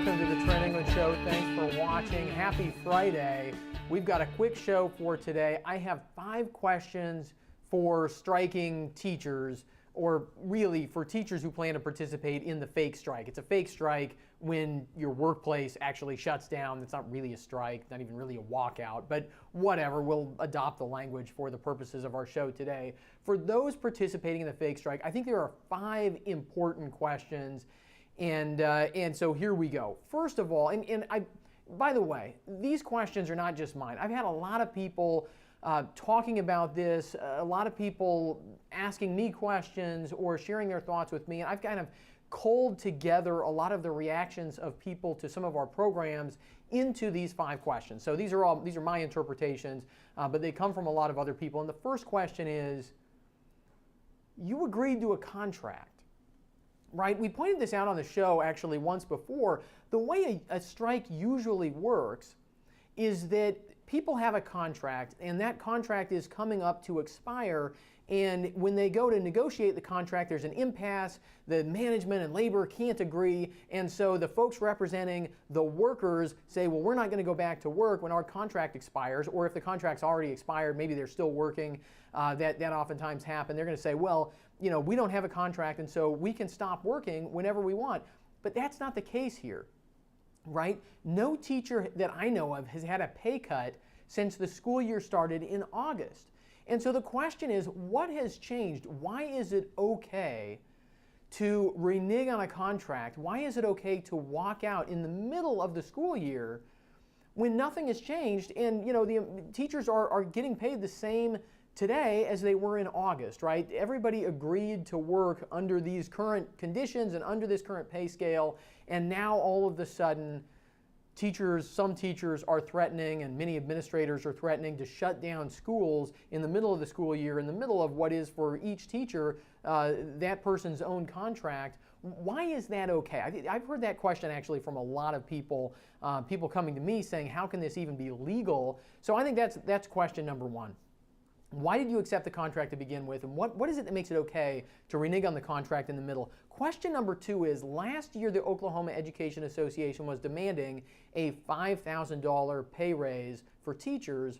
welcome to the Trent England Show. Thanks for watching. Happy Friday. We've got a quick show for today. I have 5 questions for striking teachers, or really for teachers who plan to participate in the fake strike. It's a fake strike when your workplace actually shuts down. It's not really a strike, not even really a walkout, but whatever. We'll adopt the language for the purposes of our show today. For those participating in the fake strike, I think there are 5 important questions. And so here we go. First of all, by the way, these questions are not just mine. I've had a lot of people talking about this, a lot of people asking me questions or sharing their thoughts with me. And I've kind of culled together a lot of the reactions of people to some of our programs into these 5 questions. So these are my interpretations, but they come from a lot of other people. And the first question is, you agreed to a contract. Right? We pointed this out on the show actually once before. The way a strike usually works is that people have a contract, and that contract is coming up to expire, and when they go to negotiate the contract, there's an impasse. The management and labor can't agree, and so the folks representing the workers say, well, we're not going to go back to work when our contract expires, or if the contract's already expired, maybe they're still working. That oftentimes happens. They're going to say, well, we don't have a contract, and so we can stop working whenever we want. But that's not the case here, right? No teacher that I know of has had a pay cut since the school year started in August. And so the question is, what has changed? Why is it okay to renege on a contract? Why is it okay to walk out in the middle of the school year when nothing has changed? And the teachers are getting paid the same today as they were in August, right? Everybody agreed to work under these current conditions and under this current pay scale, and now all of a sudden some teachers are threatening, and many administrators are threatening to shut down schools in the middle of the school year, in the middle of what is for each teacher that person's own contract. Why is that okay? I've heard that question actually from a lot of people, people coming to me saying, how can this even be legal? So I think that's question number 1. Why did you accept the contract to begin with, and what is it that makes it okay to renege on the contract in the middle? Question number 2 is, last year the Oklahoma Education Association was demanding a $5,000 pay raise for teachers.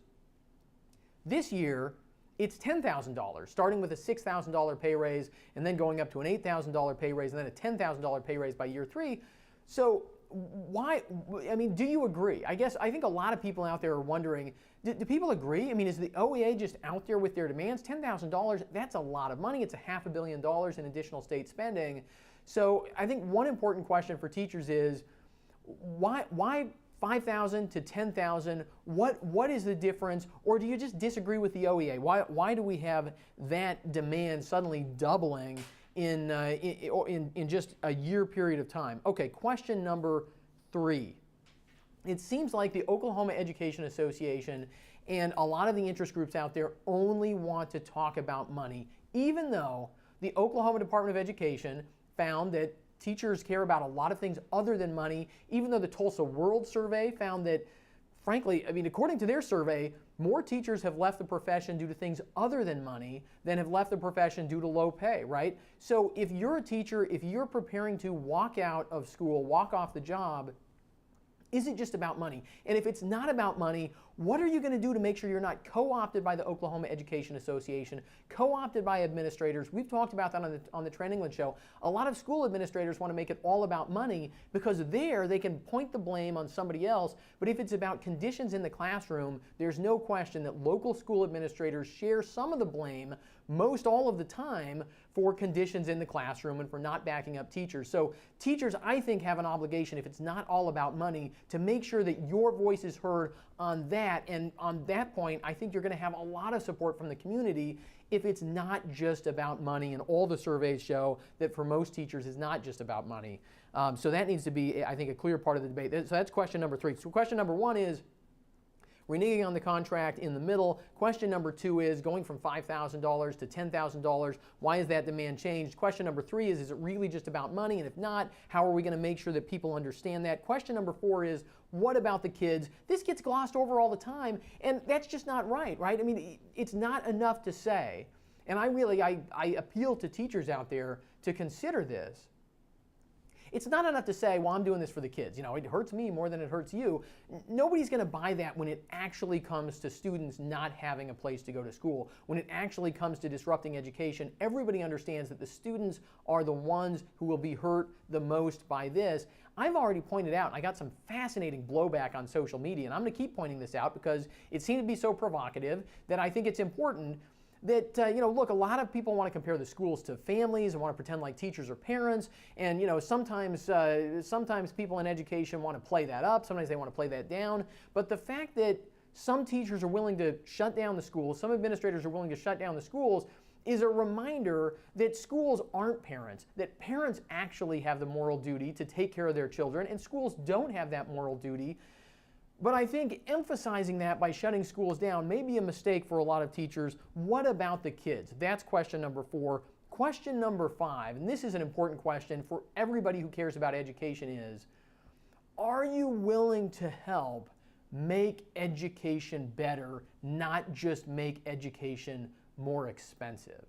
This year, it's $10,000, starting with a $6,000 pay raise and then going up to an $8,000 pay raise and then a $10,000 pay raise by year 3. So why, do you agree? I think a lot of people out there are wondering, do people agree? Is the OEA just out there with their demands? $10,000, that's a lot of money. It's $500 million in additional state spending. So I think one important question for teachers is, why $5,000 to $10,000? What is the difference? Or do you just disagree with the OEA? Why do we have that demand suddenly doubling in just a year period of time? Okay, question number 3. It seems like the Oklahoma Education Association and a lot of the interest groups out there only want to talk about money, even though the Oklahoma Department of Education found that teachers care about a lot of things other than money, even though the Tulsa World Survey found that, frankly, according to their survey, more teachers have left the profession due to things other than money than have left the profession due to low pay, right? So if you're a teacher, if you're preparing to walk out of school, walk off the job, is it just about money? And if it's not about money, what are you going to do to make sure you're not co-opted by the Oklahoma Education Association, co-opted by administrators? We've talked about that on the Trent England Show. A lot of school administrators want to make it all about money because there they can point the blame on somebody else. But if it's about conditions in the classroom, there's no question that local school administrators share some of the blame, most all of the time, for conditions in the classroom and for not backing up teachers. So teachers, I think, have an obligation, if it's not all about money, to make sure that your voice is heard on that. And on that point, I think you're going to have a lot of support from the community if it's not just about money. And all the surveys show that for most teachers, it's not just about money. So that needs to be, I think, a clear part of the debate. So that's question number 3. So question number 1 is reneging on the contract in the middle. Question number 2 is going from $5,000 to $10,000. Why has that demand changed? Question number 3 is it really just about money? And if not, how are we going to make sure that people understand that? Question number 4 is, what about the kids? This gets glossed over all the time, and that's just not right? It's not enough to say, and I appeal to teachers out there to consider this. It's not enough to say, well, I'm doing this for the kids. You know, it hurts me more than it hurts you. Nobody's going to buy that when it actually comes to students not having a place to go to school. When it actually comes to disrupting education, everybody understands that the students are the ones who will be hurt the most by this. I've already pointed out, I got some fascinating blowback on social media, and I'm going to keep pointing this out because it seemed to be so provocative that I think it's important that, look, a lot of people want to compare the schools to families and want to pretend like teachers are parents. And, sometimes people in education want to play that up. Sometimes they want to play that down. But the fact that some teachers are willing to shut down the schools, some administrators are willing to shut down the schools, is a reminder that schools aren't parents, that parents actually have the moral duty to take care of their children, and schools don't have that moral duty. But I think emphasizing that by shutting schools down may be a mistake for a lot of teachers. What about the kids? That's question number 4. Question number 5, and this is an important question for everybody who cares about education, is, are you willing to help make education better, not just make education more expensive?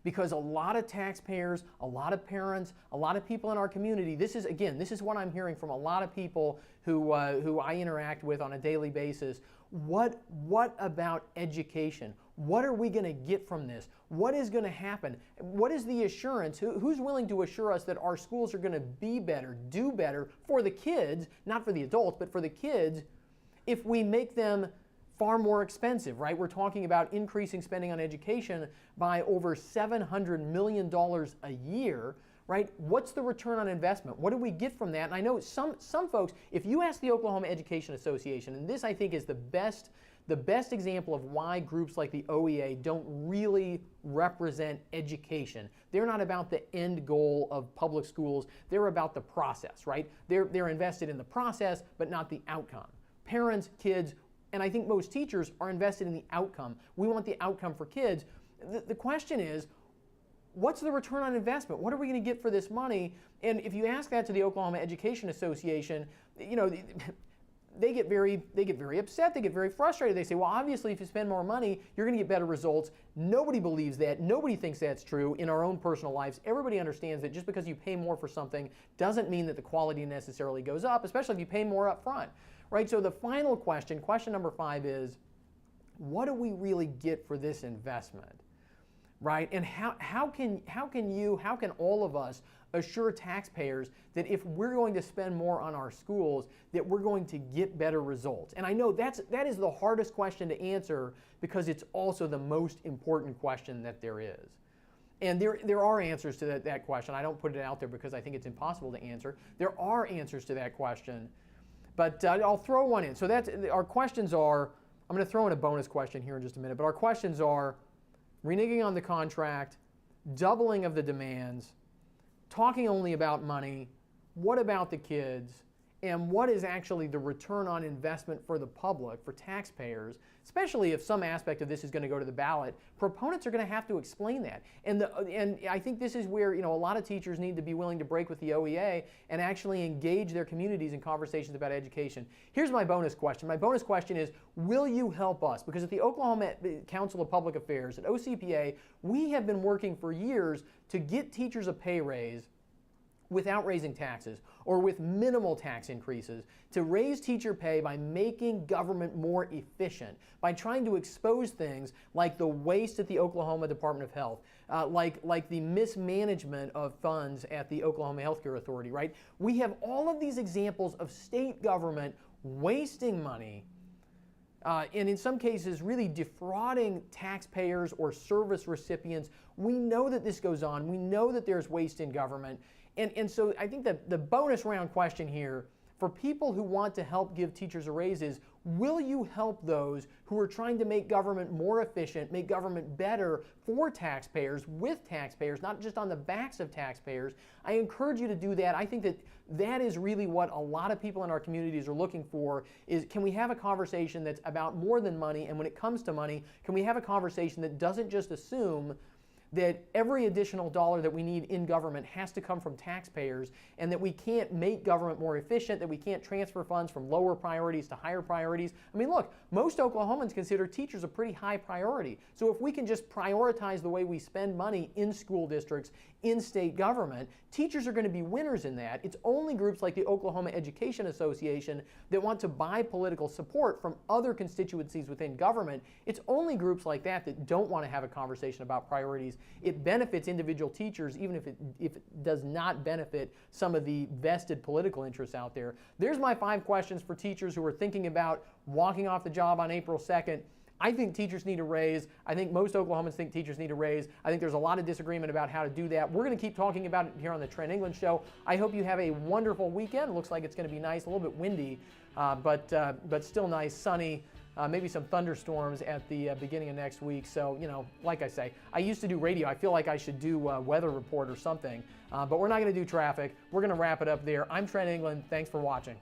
Because a lot of taxpayers, a lot of parents, a lot of people in our community, this is what I'm hearing from a lot of people who I interact with on a daily basis. What about education? What are we going to get from this? What is going to happen? What is the assurance? Who's willing to assure us that our schools are going to be better, do better for the kids, not for the adults, but for the kids, if we make them far more expensive, right? We're talking about increasing spending on education by over $700 million a year, right? What's the return on investment? What do we get from that? And I know some folks, if you ask the Oklahoma Education Association, and this I think is the best example of why groups like the OEA don't really represent education. They're not about the end goal of public schools. They're about the process, right? They're invested in the process, but not the outcome. Parents, kids, and I think most teachers are invested in the outcome. We want the outcome for kids. The question is, what's the return on investment? What are we going to get for this money? And if you ask that to the Oklahoma Education Association, they get very upset. They get very frustrated. They say, well, obviously, if you spend more money, you're going to get better results. Nobody believes that. Nobody thinks that's true in our own personal lives. Everybody understands that just because you pay more for something doesn't mean that the quality necessarily goes up, especially if you pay more up front. Right, so the final question number 5 is, what do we really get for this investment? Right, and how can all of us assure taxpayers that if we're going to spend more on our schools, that we're going to get better results? And I know that is the hardest question to answer because it's also the most important question that there is. And there are answers to that question. I don't put it out there because I think it's impossible to answer. There are answers to that question. But I'll throw one in. So our questions are, I'm going to throw in a bonus question here in just a minute, but our questions are reneging on the contract, doubling of the demands, talking only about money, what about the kids, and what is actually the return on investment for the public, for taxpayers, especially if some aspect of this is going to go to the ballot. Proponents are going to have to explain that. And I think this is where a lot of teachers need to be willing to break with the OEA and actually engage their communities in conversations about education. Here's my bonus question. My bonus question is, will you help us? Because at the Oklahoma Council of Public Affairs, at OCPA, we have been working for years to get teachers a pay raise without raising taxes or with minimal tax increases, to raise teacher pay by making government more efficient, by trying to expose things like the waste at the Oklahoma Department of Health, like the mismanagement of funds at the Oklahoma Healthcare Authority, right? We have all of these examples of state government wasting money and in some cases really defrauding taxpayers or service recipients. We know that this goes on. We know that there's waste in government. And so I think that the bonus round question here for people who want to help give teachers a raise is, will you help those who are trying to make government more efficient, make government better for taxpayers, with taxpayers, not just on the backs of taxpayers? I encourage you to do that. I think that is really what a lot of people in our communities are looking for, is can we have a conversation that's about more than money, and when it comes to money, can we have a conversation that doesn't just assume that every additional dollar that we need in government has to come from taxpayers, and that we can't make government more efficient, that we can't transfer funds from lower priorities to higher priorities. I mean, look, most Oklahomans consider teachers a pretty high priority. So if we can just prioritize the way we spend money in school districts, in state government. Teachers are going to be winners in that. It's only groups like the Oklahoma Education Association that want to buy political support from other constituencies within government. It's only groups like that that don't want to have a conversation about priorities. It benefits individual teachers even if it does not benefit some of the vested political interests out there. There's my 5 questions for teachers who are thinking about walking off the job on April 2nd. I think teachers need a raise. I think most Oklahomans think teachers need a raise. I think there's a lot of disagreement about how to do that. We're going to keep talking about it here on the Trent England Show. I hope you have a wonderful weekend. It looks like it's going to be nice, a little bit windy, but still nice, sunny. Maybe some thunderstorms at the beginning of next week. So, you know, like I say, I used to do radio. I feel like I should do a weather report or something. But we're not going to do traffic. We're going to wrap it up there. I'm Trent England. Thanks for watching.